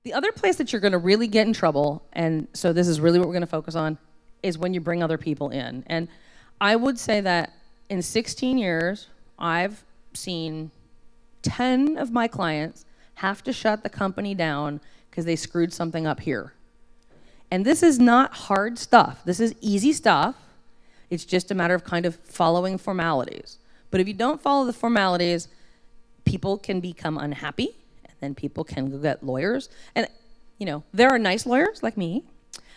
The other place that you're going to really get in trouble, and so this is really what we're going to focus on, is when you bring other people in. And I would say that in 16 years, I've seen 10 of my clients have to shut the company down because they screwed something up here. And this is not hard stuff. This is easy stuff. It's just a matter of kind of following formalities. But if you don't follow the formalities, people can become unhappy, and then people can go get lawyers. And, you know, there are nice lawyers like me.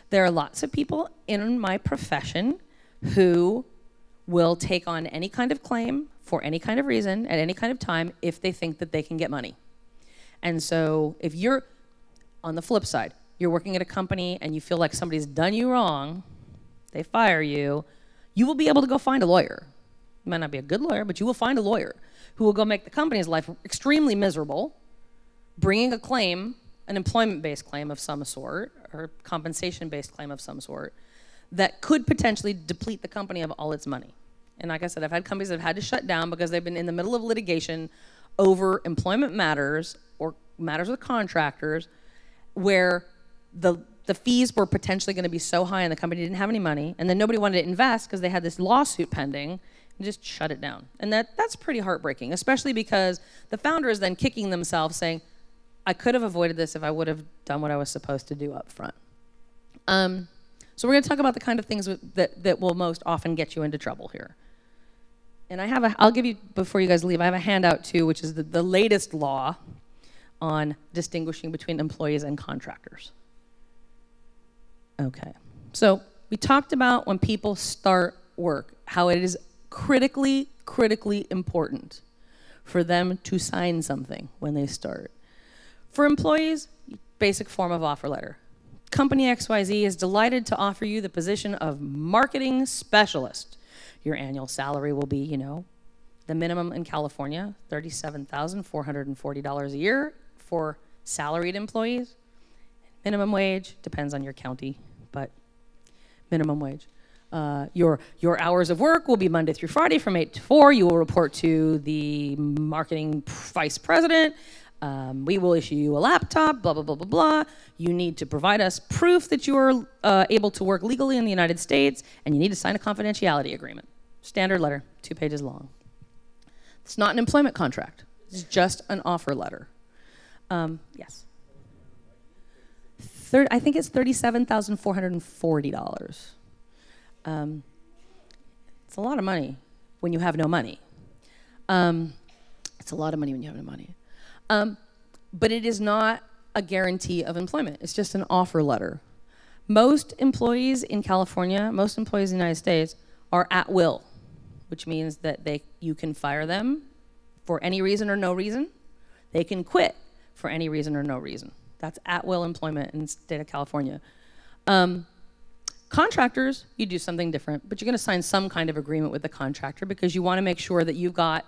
There are lots of people in my profession who will take on any kind of claim for any kind of reason at any kind of time if they think that they can get money. And so if you're, on the flip side, you're working at a company and you feel like somebody's done you wrong, they fire you, you will be able to go find a lawyer. You might not be a good lawyer, but you will find a lawyer who will go make the company's life extremely miserable, bringing a claim, an employment-based claim of some sort, or compensation-based claim of some sort, that could potentially deplete the company of all its money. And like I said, I've had companies that have had to shut down because they've been in the middle of litigation over employment matters or matters with contractors where the fees were potentially going to be so high and the company didn't have any money, and then nobody wanted to invest because they had this lawsuit pending, and just shut it down. And that's pretty heartbreaking, especially because the founder is then kicking themselves saying, I could have avoided this if I would have done what I was supposed to do up front. So we're going to talk about the kind of things that will most often get you into trouble here. And I'll give you, before you guys leave, I have a handout too, which is the latest law on distinguishing between employees and contractors. Okay, so we talked about when people start work, how it is critically important for them to sign something when they start. For employees, basic form of offer letter. Company XYZ is delighted to offer you the position of marketing specialist. Your annual salary will be, you know, the minimum in California, $37,440 a year for salaried employees. Minimum wage, depends on your county, but minimum wage. Your hours of work will be Monday through Friday from 8 to 4. You will report to the marketing vice president. We will issue you a laptop, blah, blah, blah, blah, blah. You need to provide us proof that you are able to work legally in the United States, and you need to sign a confidentiality agreement. Standard letter, 2 pages long. It's not an employment contract. It's just an offer letter. Yes. I think it's $37,440. It's a lot of money when you have no money. It's a lot of money when you have no money. But it is not a guarantee of employment. It's just an offer letter. Most employees in California, most employees in the United States are at will, which means that you can fire them for any reason or no reason. They can quit for any reason or no reason. That's at will employment in the state of California. Contractors, you do something different, but you're going to sign some kind of agreement with the contractor because you want to make sure that you've got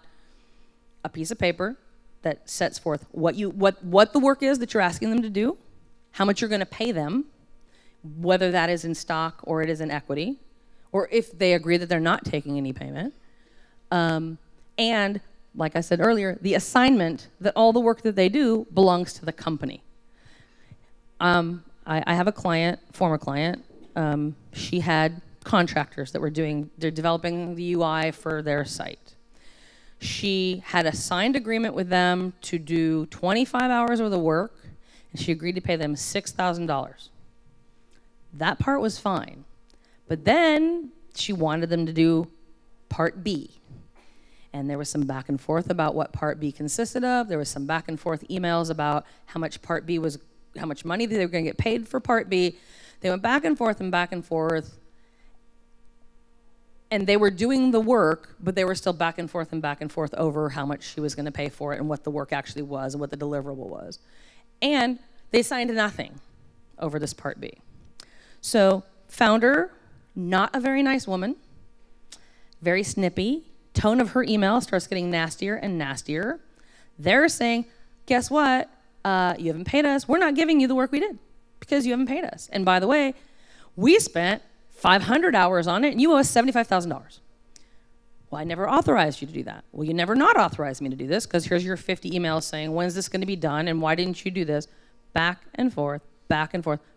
a piece of paper that sets forth what the work is that you're asking them to do, how much you're going to pay them, whether that is in stock or it is in equity, or if they agree that they're not taking any payment. And like I said earlier, the assignment that all the work that they do belongs to the company. I have a client, former client, she had contractors that were they're developing the UI for their site. She had a signed agreement with them to do 25 hours worth of work, and she agreed to pay them $6,000. That part was fine. But then she wanted them to do Part B. And there was some back and forth about what Part B consisted of. There was some back and forth emails about how much Part B was, how much money they were going to get paid for Part B. They went back and forth and back and forth. And they were doing the work, but they were still back and forth over how much she was going to pay for it and what the work actually was and what the deliverable was. And they signed nothing over this Part B. So founder, not a very nice woman, very snippy. Tone of her email starts getting nastier and nastier. They're saying, guess what? You haven't paid us. We're not giving you the work we did because you haven't paid us. And by the way, we spent 500 hours on it, and you owe us $75,000. Well, I never authorized you to do that. Well, you never not authorized me to do this because here's your 50 emails saying, when's this going to be done, and why didn't you do this? back and forth,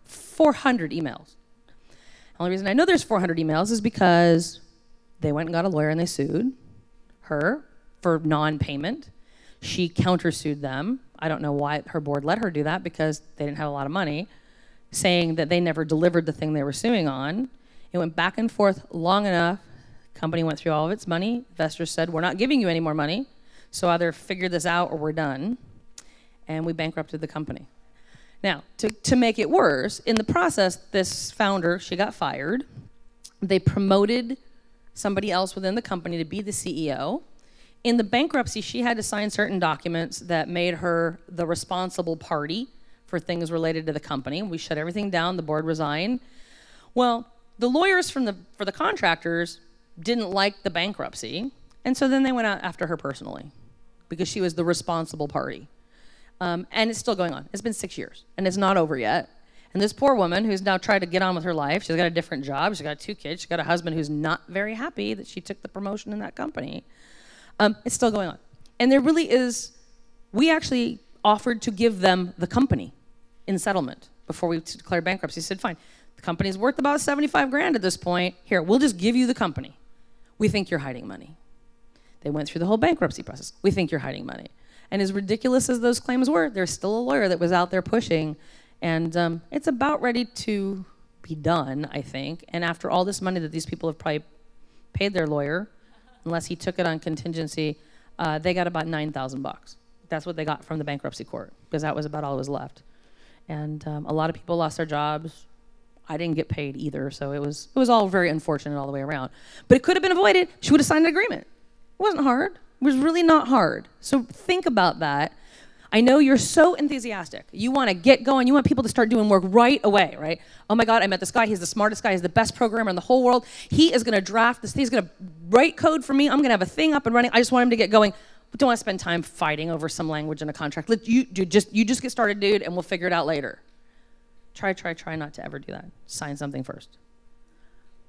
400 emails. The only reason I know there's 400 emails is because they went and got a lawyer and they sued her for non-payment. She countersued them. I don't know why her board let her do that, because they didn't have a lot of money, saying that they never delivered the thing they were suing on. It went back and forth long enough. Company went through all of its money. Investors said, we're not giving you any more money, so either figure this out or we're done. And we bankrupted the company. Now, to make it worse, in the process, this founder, she got fired. They promoted somebody else within the company to be the CEO. In the bankruptcy, she had to sign certain documents that made her the responsible party for things related to the company. We shut everything down. The board resigned. Well, the lawyers for the contractors didn't like the bankruptcy, and so then they went out after her personally because she was the responsible party. And it's still going on. It's been 6 years, and it's not over yet. And this poor woman who's now tried to get on with her life, she's got a different job, she's got 2 kids, she's got a husband who's not very happy that she took the promotion in that company. It's still going on. And there really is, we actually offered to give them the company in settlement before we declared bankruptcy. We said, fine, the company's worth about 75 grand at this point. Here, we'll just give you the company. We think you're hiding money. They went through the whole bankruptcy process. We think you're hiding money. And as ridiculous as those claims were, there's still a lawyer that was out there pushing. And it's about ready to be done, I think. And after all this money that these people have probably paid their lawyer, unless he took it on contingency, they got about $9,000. That's what they got from the bankruptcy court, because that was about all that was left. And a lot of people lost their jobs. I didn't get paid either, so it was all very unfortunate all the way around. But it could have been avoided. She would have signed an agreement. It wasn't hard. It was really not hard. So think about that. I know you're so enthusiastic. You want to get going. You want people to start doing work right away, right? Oh my God, I met this guy. He's the smartest guy. He's the best programmer in the whole world. He is going to draft this. He's going to write code for me. I'm going to have a thing up and running. I just want him to get going. We don't want to spend time fighting over some language in a contract. You just get started, dude, and we'll figure it out later. Try not to ever do that. Sign something first.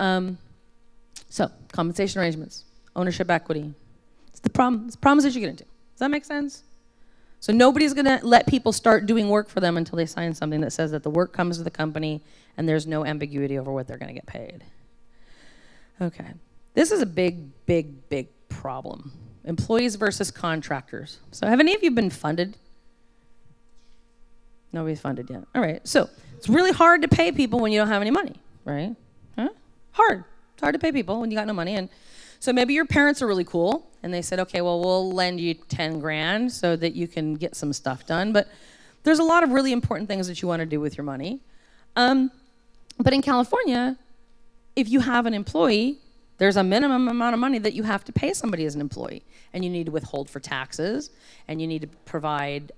So, compensation arrangements, ownership equity. It's the problems that you get into. Does that make sense? So nobody's going to let people start doing work for them until they sign something that says that the work comes to the company and there's no ambiguity over what they're going to get paid. Okay. This is a big problem. Employees versus contractors. So have any of you been funded? Nobody's funded yet. All right. So it's really hard to pay people when you don't have any money, right? Huh? Hard. It's hard to pay people when you got no money. And so maybe your parents are really cool, and they said, okay, well, we'll lend you 10 grand so that you can get some stuff done. But there's a lot of really important things that you want to do with your money. But in California, if you have an employee, there's a minimum amount of money that you have to pay somebody as an employee. And you need to withhold for taxes, and you need to provide,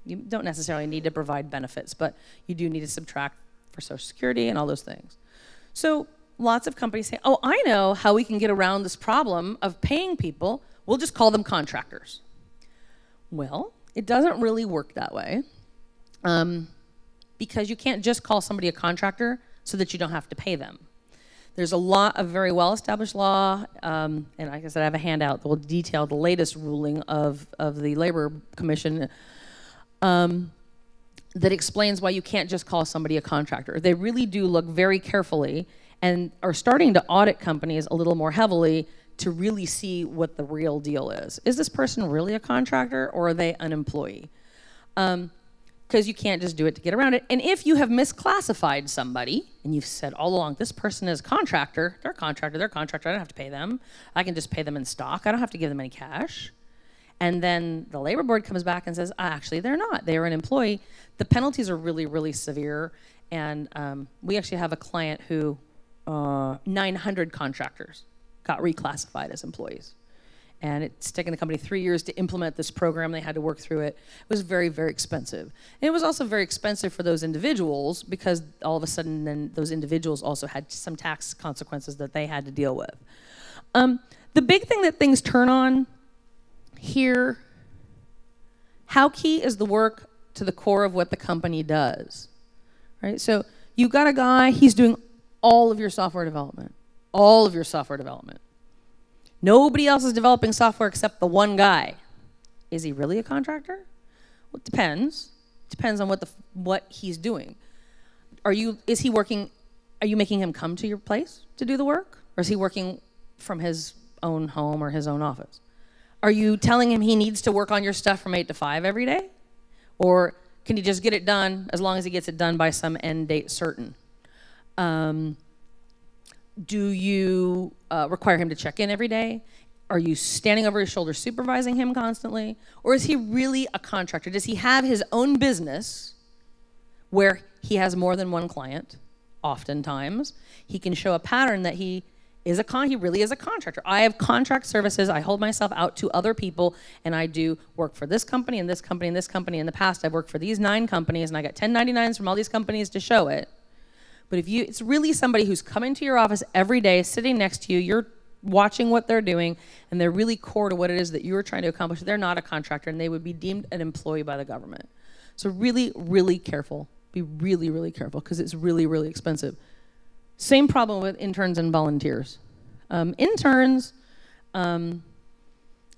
you don't necessarily need to provide benefits, but you do need to subtract for Social Security and all those things. So lots of companies say, oh, I know how we can get around this problem of paying people. We'll just call them contractors. Well, it doesn't really work that way, because you can't just call somebody a contractor so that you don't have to pay them. There's a lot of very well-established law, and like I said, I have a handout that will detail the latest ruling of the Labor Commission that explains why you can't just call somebody a contractor. They really do look very carefully and are starting to audit companies a little more heavily to really see what the real deal is. Is this person really a contractor, or are they an employee? Because you can't just do it to get around it. And if you have misclassified somebody, and you've said all along, this person is a contractor, they're a contractor, I don't have to pay them. I can just pay them in stock. I don't have to give them any cash. And then the labor board comes back and says, actually, they're not. They're an employee. The penalties are really, really severe. And we actually have a client who 900 contractors got reclassified as employees. And it's taken the company 3 years to implement this program. They had to work through it. It was very, very expensive. And it was also very expensive for those individuals, because all of a sudden then those individuals also had some tax consequences that they had to deal with. The big thing that things turn on here, how key is the work to the core of what the company does, right? So you've got a guy, he's doing all of your software development, Nobody else is developing software except the one guy. Is he really a contractor? Well, it depends. Depends on what he's doing. Are you making him come to your place to do the work? Or is he working from his own home or his own office? Are you telling him he needs to work on your stuff from 8 to 5 every day? Or can he just get it done as long as he gets it done by some end date certain? Do you require him to check in every day? Are you standing over his shoulder supervising him constantly? Or is he really a contractor? Does he have his own business where he has more than one client? Oftentimes, he can show a pattern that he really is a contractor. I have contract services. I hold myself out to other people, and I do work for this company and this company and this company. In the past, I've worked for these 9 companies, and I got 1099s from all these companies to show it. But if it's really somebody who's coming to your office every day, sitting next to you, you're watching what they're doing, and they're really core to what it is that you're trying to accomplish. They're not a contractor, and they would be deemed an employee by the government. So really, really careful. Be really, really careful, because it's really, really expensive. Same problem with interns and volunteers. Interns, I don't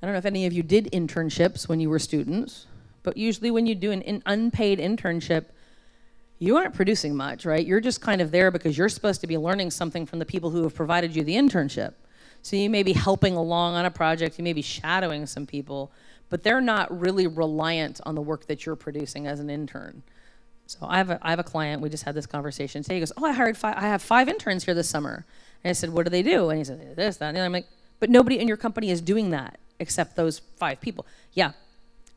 know if any of you did internships when you were students, but usually when you do an unpaid internship, you aren't producing much, right? You're just kind of there because you're supposed to be learning something from the people who have provided you the internship. So you may be helping along on a project, you may be shadowing some people, but they're not really reliant on the work that you're producing as an intern. So I have a client, we just had this conversation today. He goes, oh, I have 5 interns here this summer. And I said, what do they do? And he said, this, that, and the other. I'm like, but nobody in your company is doing that except those 5 people. Yeah.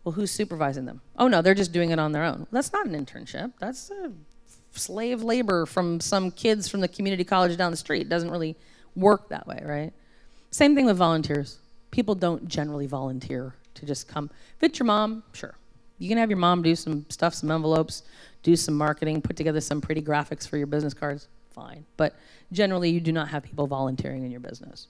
Well, who's supervising them? Oh, no, they're just doing it on their own. Well, that's not an internship. That's slave labor from some kids from the community college down the street. It doesn't really work that way, right? Same thing with volunteers. People don't generally volunteer to just come. If it's your mom, sure. You can have your mom do some stuff, some envelopes, do some marketing, put together some pretty graphics for your business cards, fine. But generally, you do not have people volunteering in your business.